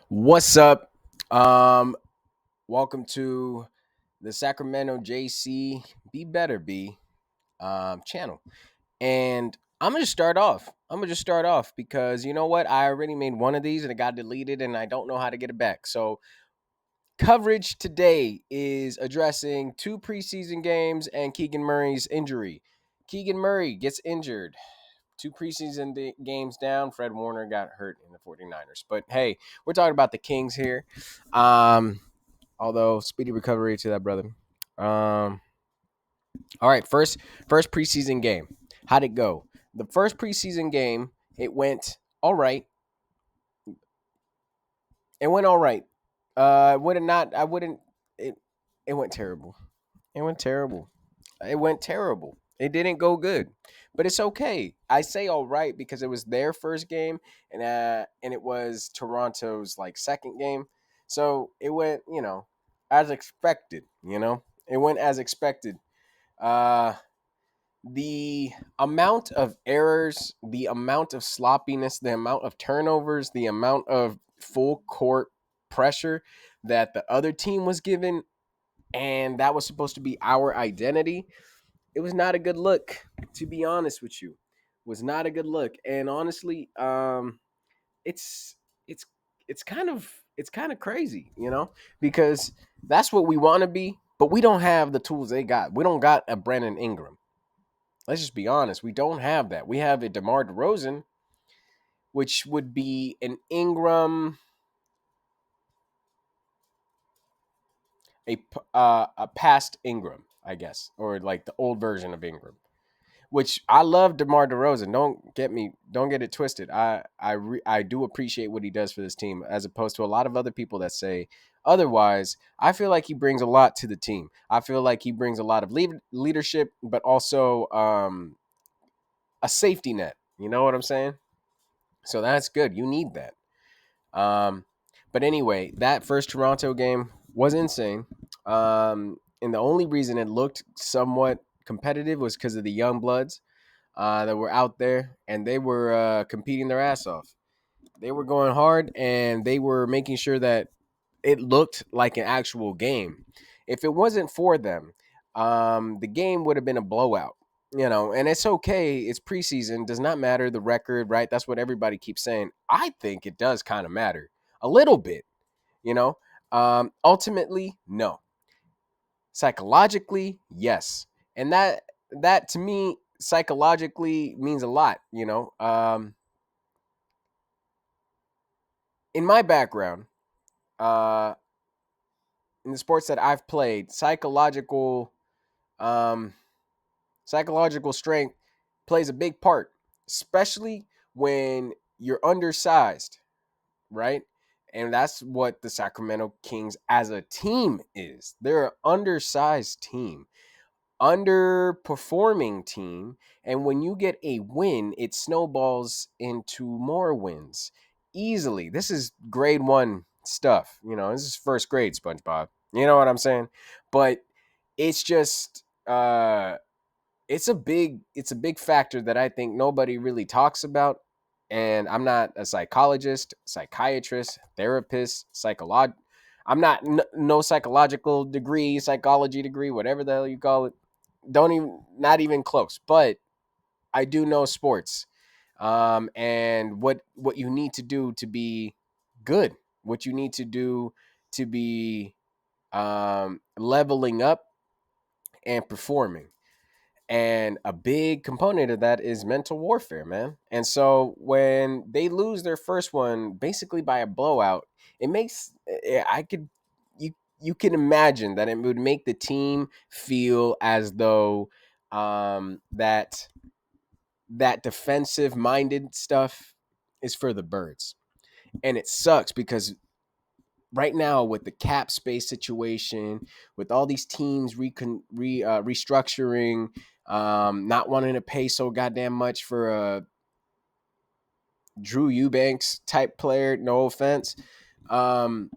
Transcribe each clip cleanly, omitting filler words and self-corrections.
What's up? Um, Welcome to the Sacramento JC Be Better Be channel. And I'm gonna just start off because you know what? I already made one of these and it got deleted and I don't know how to get it back. So coverage today is addressing two preseason games and Keegan Murray's injury. Keegan Murray gets injured. Two preseason games down. Fred Warner got hurt in the 49ers. But hey, we're talking about the Kings here. Um, Although speedy recovery to that brother. Um, all right, first preseason game. How'd it go? The first preseason game, it went all right. It went all right. Would it not? I wouldn't. It it went terrible. It went terrible. It went terrible. It didn't go good, but it's okay. I say all right because it was their first game, and it was Toronto's like second game, so it went as expected. It went as expected. Uh, the amount of errors, the amount of sloppiness, the amount of turnovers, the amount of full court pressure that the other team was given, and that was supposed to be our identity. It was not a good look, to be honest with you. Was not a good look. And honestly, it's it's it's kind of crazy, because that's what we want to be, but we don't have the tools they got. We don't got a Brandon Ingram. Let's just be honest. We don't have that. We have a DeMar DeRozan, which would be an Ingram, a past Ingram, I guess, or like the old version of Ingram. Which I love DeMar DeRozan. Don't get it twisted. I do appreciate what he does for this team, as opposed to a lot of other people that say otherwise. I feel like he brings a lot to the team. I feel like he brings a lot of leadership, but also a safety net. You know what I'm saying? So that's good. You need that. Um, but anyway, that first Toronto game was insane. And the only reason it looked somewhat competitive was because of the young bloods that were out there, and they were competing their ass off. They were going hard, and they were making sure that it looked like an actual game. If it wasn't for them, the game would have been a blowout. And it's okay. It's preseason. Does not matter the record, right? That's what everybody keeps saying. I think it does kind of matter a little bit. You know, Ultimately, no. Psychologically, yes, and that to me psychologically means a lot. In my background, uh, in the sports that I've played, um, psychological strength plays a big part, especially when you're undersized, right? And that's what the Sacramento Kings as a team is. They're an undersized team, underperforming team, and when you get a win, it snowballs into more wins easily. This is grade 1 stuff. This is first grade SpongeBob. You know what I'm saying? But it's just it's a big factor that I think nobody really talks about. And I'm not a psychologist, psychiatrist, therapist, I'm not no psychological degree, psychology degree, whatever the hell you call it. Don't even Not even close. But I do know sports, and what you need to do to be good, what you need to do to be leveling up and performing. And a big component of that is mental warfare, man. And so when they lose their first one basically by a blowout, it makes I could you can imagine that it would make the team feel as though that defensive minded stuff is for the birds. And it sucks because right now with the cap space situation, with all these teams restructuring, not wanting to pay so goddamn much for a Drew Eubanks type player, no offense, um,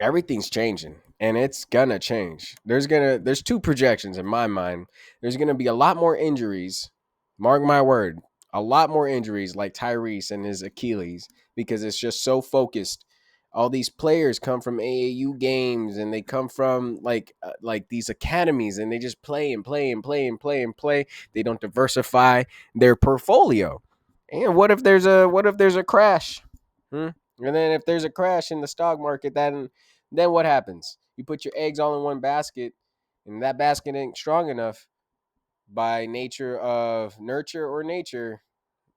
everything's changing, and it's gonna change. There's two projections in my mind. There's gonna be a lot more injuries. Mark my word, a lot more injuries like Tyrese and his Achilles, because it's just so focused. All these players come from AAU games, and they come from like these academies, and they just play and play and play and play and play. They don't diversify their portfolio. And what if there's a crash? Hmm? And then if there's a crash in the stock market, then what happens? You put your eggs all in one basket, and that basket ain't strong enough by nature of nurture or nature.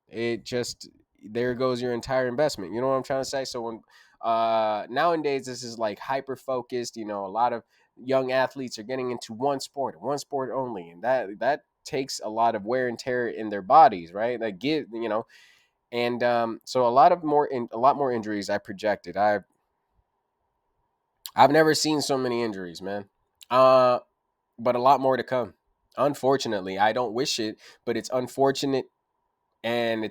It just there goes your entire investment. You know what I'm trying to say? So when nowadays this is like hyper focused. A lot of young athletes are getting into one sport only, and that takes a lot of wear and tear in their bodies, right? Like and so a lot more injuries I projected. I've never seen so many injuries, man. Uh, but a lot more to come. Unfortunately, I don't wish it, but it's unfortunate, and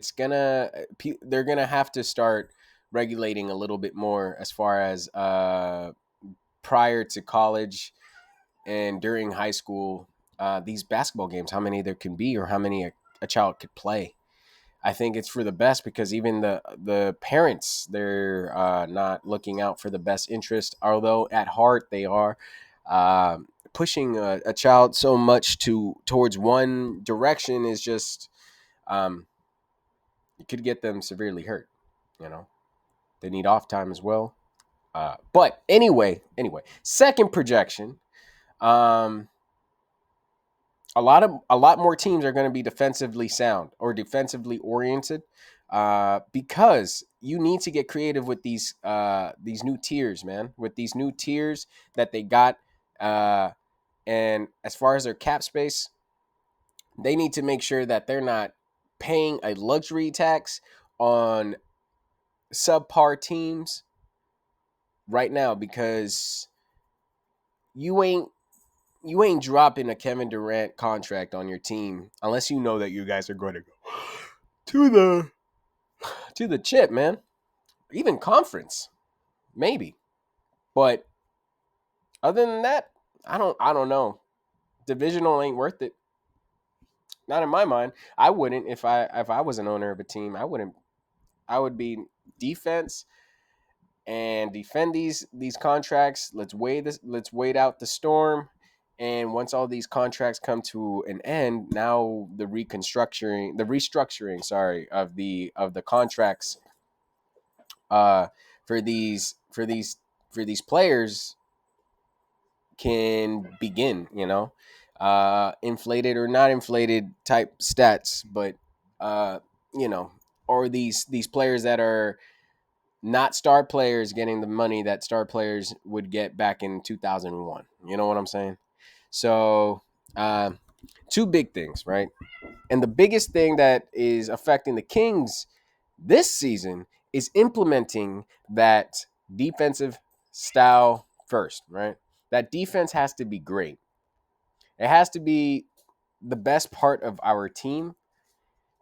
they're gonna have to start regulating a little bit more as far as prior to college and during high school, these basketball games, how many there can be or how many a child could play. I think it's for the best, because even the parents, they're not looking out for the best interest, although at heart they are. Pushing a child so much towards one direction is just um, it could get them severely hurt. You know, they need off time as well. But anyway, second projection. Um, a lot more teams are going to be defensively sound or defensively oriented, because you need to get creative with these new tiers, man. With these new tiers that they got, and as far as their cap space, they need to make sure that they're not paying a luxury tax on subpar teams right now, because you ain't you ain't dropping a Kevin Durant contract on your team unless you know that you guys are going to go to the chip, man. Even conference, maybe. But other than that, I don't know. Divisional ain't worth it. Not in my mind. I wouldn't if I was an owner of a team. I wouldn't. I would be defense and defend these contracts. Let's wait out the storm. And once all these contracts come to an end, now the restructuring, sorry, of the contracts uh for these players can begin, inflated or not inflated type stats, but uh you know, or these players that are not star players getting the money that star players would get back in 2001. You know what I'm saying? So, uh, two big things, right? And the biggest thing that is affecting the Kings this season is implementing that defensive style first, right? That defense has to be great. It has to be the best part of our team,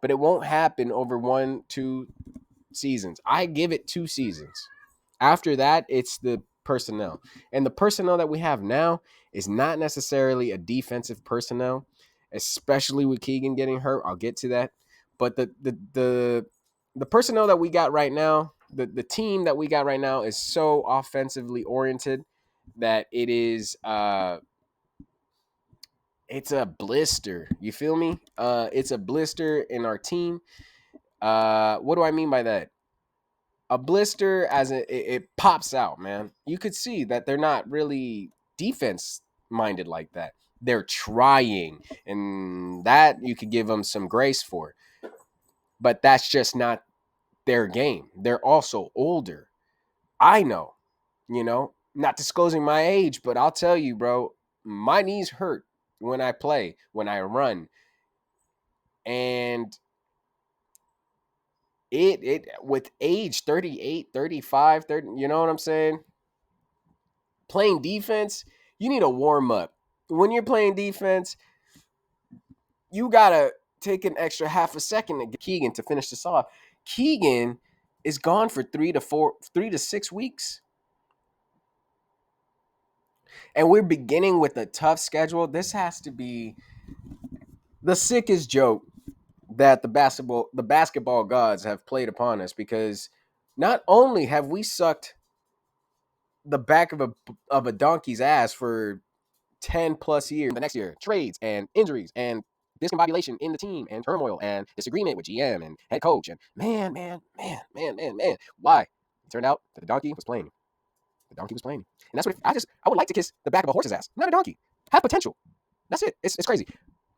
but it won't happen over 1, 2 seasons. I give it 2 seasons. After that, it's the personnel. And the personnel that we have now is not necessarily a defensive personnel, especially with Keegan getting hurt. I'll get to that. But the personnel that we got right now, the team that we got right now is so offensively oriented that it's a blister. You feel me? It's a blister in our team. What do I mean by that? A blister it pops out, man. You could see that they're not really defense minded like that. They're trying, and that you could give them some grace for. But that's just not their game. They're also older. I know, not disclosing my age, but I'll tell you, bro, my knees hurt when I play, when I run. And it with age 38, 35, 30, you know what I'm saying? Playing defense, you need a warm up. When you're playing defense, you gotta take an extra half a second to get Keegan to finish this off. Keegan is gone for 3 to 6 weeks. And we're beginning with a tough schedule. This has to be the sickest joke that the basketball gods have played upon us, because not only have we sucked the back of a donkey's ass for 10 plus years. The next year, trades and injuries and discombobulation in the team and turmoil and disagreement with GM and head coach. And man. Why? It turned out that the donkey was playing. The donkey was playing. And that's what I would like to kiss the back of a horse's ass, not a donkey. Have potential. That's it. It's crazy.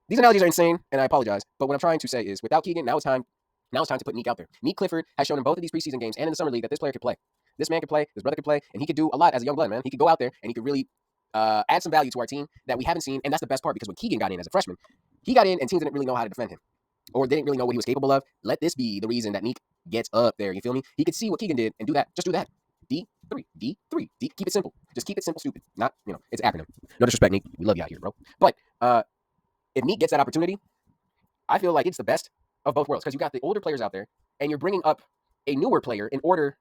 These analogies are insane, and I apologize. But what I'm trying to say is, without Keegan, now it's time to put Neek out there. Neek Clifford has shown in both of these preseason games and in the summer league that this player can play. This man can play. His brother can play, and he could do a lot as a young blood, man. He could go out there and he could really add some value to our team that we haven't seen, and that's the best part because when Keegan got in as a freshman, he got in and teams didn't really know how to defend him, or didn't really know what he was capable of. Let this be the reason that Neek gets up there. You feel me? He could see what Keegan did and do that. Just do that. D3, D3, D. Keep it simple. Just keep it simple, stupid. Not, it's an acronym. No disrespect, Neek. We love you out here, bro. But if Neek gets that opportunity, I feel like it's the best of both worlds because you got the older players out there and you're bringing up a newer player in order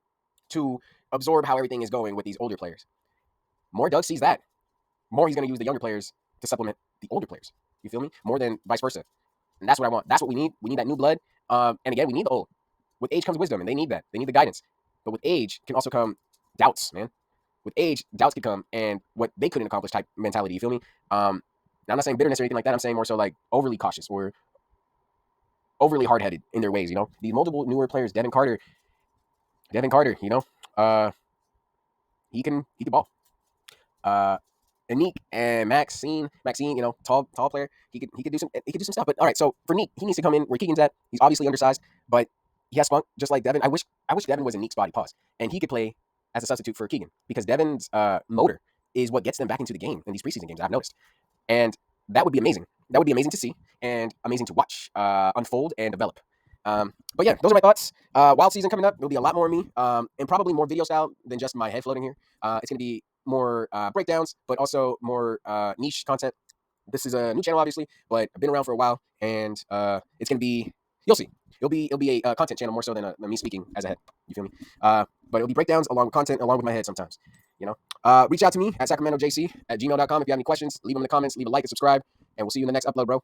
to absorb how everything is going with these older players. More Doug sees that, more he's going to use the younger players to supplement the older players. You feel me? More than vice versa. And that's what I want. That's what we need. We need that new blood. And again, we need the old. With age comes wisdom, and they need that. They need the guidance. But with age can also come doubts, man. With age, doubts can come, and what they couldn't accomplish type mentality. You feel me? I'm not saying bitterness or anything like that. I'm saying more so like overly cautious or overly hard-headed in their ways. These multiple newer players, Devin Carter. He can ball. And Neek and Maxine, tall player. He could do some stuff. But all right, so for Neek, he needs to come in where Keegan's at. He's obviously undersized, but he has spunk just like Devin. I wish Devin was in Neek's body, pause, and he could play as a substitute for Keegan because Devin's motor is what gets them back into the game in these preseason games. I've noticed, and that would be amazing. That would be amazing to see and amazing to watch unfold and develop. But yeah, those are my thoughts. Wild season coming up. There'll be a lot more of me, and probably more video style than just my head floating here. It's gonna be more breakdowns, but also more niche content. This is a new channel, obviously, but I've been around for a while, and it's gonna be. You'll see. It'll be a content channel more so than me speaking as a head. You feel me? But it'll be breakdowns along with content, along with my head sometimes. Reach out to me at sacramentojc@gmail.com if you have any questions. Leave them in the comments. Leave a like and subscribe, and we'll see you in the next upload, bro.